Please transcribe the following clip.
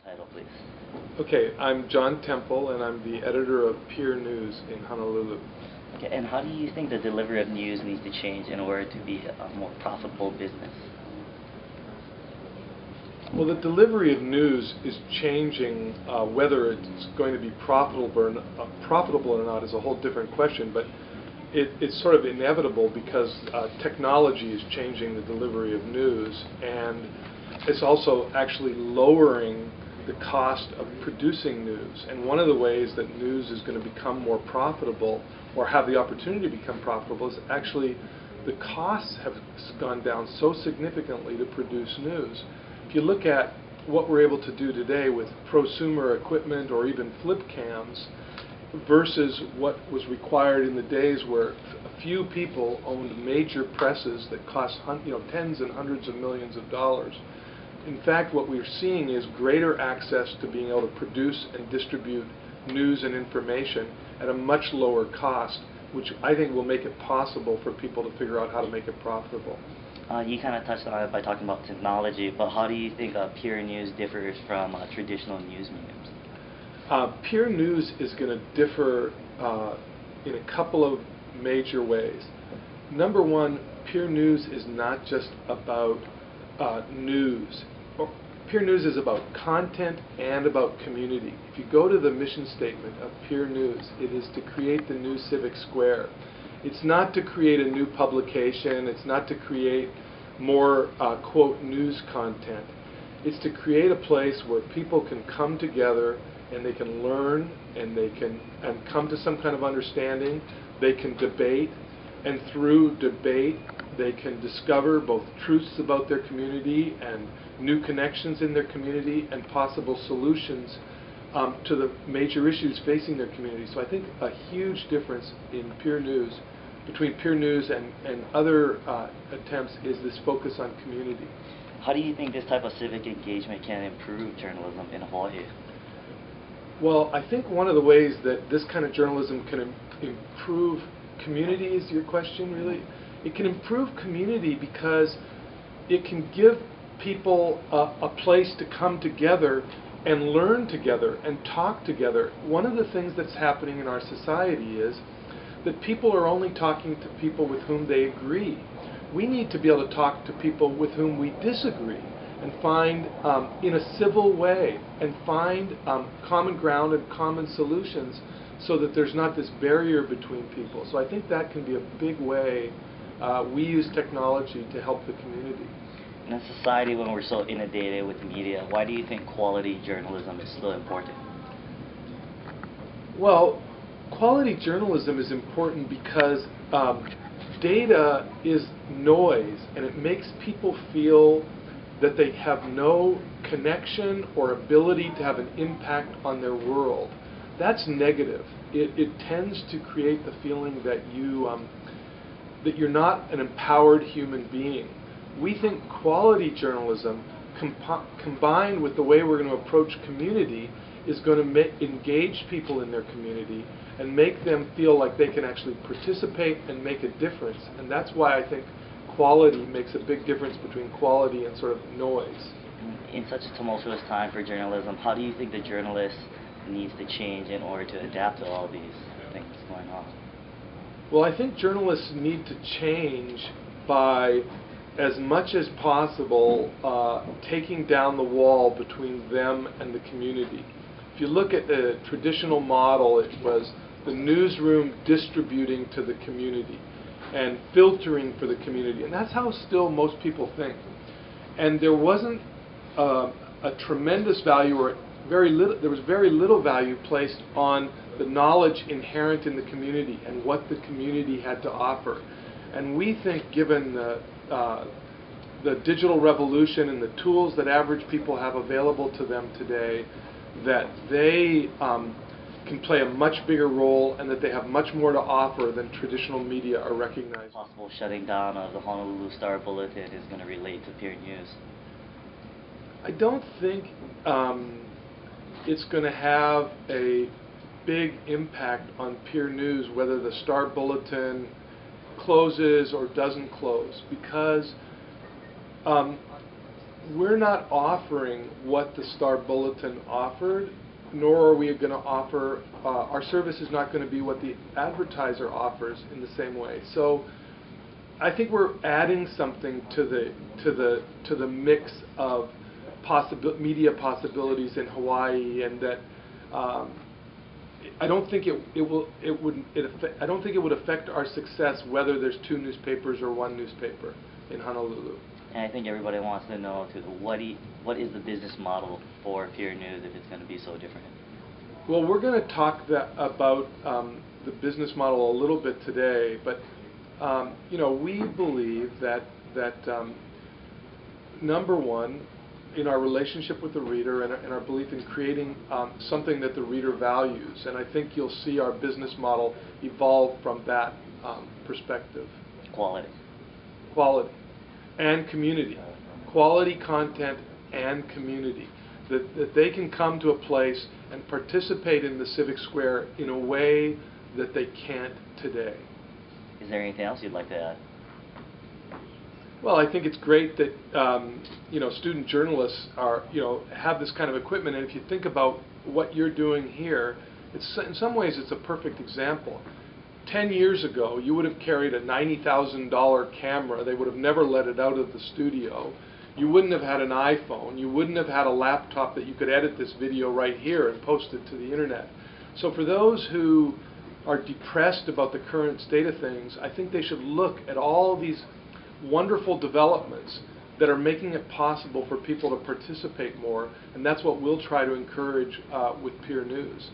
Title, please. Okay, I'm John Temple, and I'm the editor of Peer News in Honolulu. Okay, and how do you think the delivery of news needs to change in order to be a more profitable business? Well, the delivery of news is changing. Whether it's going to be profitable or not is a whole different question, but it's sort of inevitable because technology is changing the delivery of news, and it's also actually lowering the cost of producing news. And one of the ways that news is going to become more profitable, or have the opportunity to become profitable, is actually the costs have gone down so significantly to produce news. If you look at what we're able to do today with prosumer equipment or even flip cams versus what was required in the days where a few people owned major presses that cost tens and hundreds of millions of dollars. In fact, what we're seeing is greater access to being able to produce and distribute news and information at a much lower cost, which I think will make it possible for people to figure out how to make it profitable. You kind of touched on it by talking about technology, but how do you think peer news differs from traditional news mediums? Peer news is going to differ in a couple of major ways. Number one, peer news is not just about news. Peer news is about content and about community. If you go to the mission statement of Peer News, it is to create the new civic square. It's not to create a new publication. It's not to create more, quote, news content. It's to create a place where people can come together and they can learn and they can come to some kind of understanding. They can debate, and through debate they can discover both truths about their community and new connections in their community and possible solutions to the major issues facing their community. So I think a huge difference in peer news, between peer news and other attempts, is this focus on community. How do you think this type of civic engagement can improve journalism in Hawaii? Well, I think one of the ways that this kind of journalism can improve community is your question, really. It can improve community because it can give people a place to come together and learn together and talk together. One of the things that's happening in our society is that people are only talking to people with whom they agree. We need to be able to talk to people with whom we disagree and find, in a civil way, and find common ground and common solutions so that there's not this barrier between people. So I think that can be a big way we use technology to help the community. In a society when we're so inundated with media, why do you think quality journalism is still important? Well, quality journalism is important because data is noise, and it makes people feel that they have no connection or ability to have an impact on their world. That's negative. It tends to create the feeling that that you're not an empowered human being. We think quality journalism, combined with the way we're going to approach community, is going to engage people in their community and make them feel like they can actually participate and make a difference. And that's why I think quality makes a big difference between quality and sort of noise. In such a tumultuous time for journalism, how do you think the journalist needs to change in order to adapt to all these things going on? Well, I think journalists need to change by, as much as possible, taking down the wall between them and the community. If you look at the traditional model, it was the newsroom distributing to the community and filtering for the community. And that's how still most people think. And there wasn't a tremendous value, or there was very little value placed on the knowledge inherent in the community and what the community had to offer. And we think, given the digital revolution and the tools that average people have available to them today, that they can play a much bigger role and that they have much more to offer than traditional media are recognized. Possible shutting down of the Honolulu Star Bulletin is going to relate to peer news? I don't think it's going to have a big impact on peer news whether the Star Bulletin closes or doesn't close, because we're not offering what the Star Bulletin offered, nor are we going to offer, our service is not going to be what the advertiser offers in the same way. So I think we're adding something to the mix of media possibilities in Hawaii, and that I don't think I don't think it would affect our success whether there's 2 newspapers or 1 newspaper in Honolulu. And I think everybody wants to know what is the business model for Peer News if it's going to be so different. Well, we're going to talk about the business model a little bit today, but you know, we believe that number one, in our relationship with the reader and our belief in creating something that the reader values, and I think you'll see our business model evolve from that perspective. Quality. Quality and community. Quality content and community. That they can come to a place and participate in the civic square in a way that they can't today. Is there anything else you'd like to add? Well, I think it's great that you know, student journalists are, you know, have this kind of equipment, and if you think about what you're doing here, it's, in some ways it's a perfect example. 10 years ago, you would have carried a $90,000 camera. They would have never let it out of the studio. You wouldn't have had an iPhone. You wouldn't have had a laptop that you could edit this video right here and post it to the internet. So for those who are depressed about the current state of things, I think they should look at all these wonderful developments that are making it possible for people to participate more, and that's what we'll try to encourage with Peer News.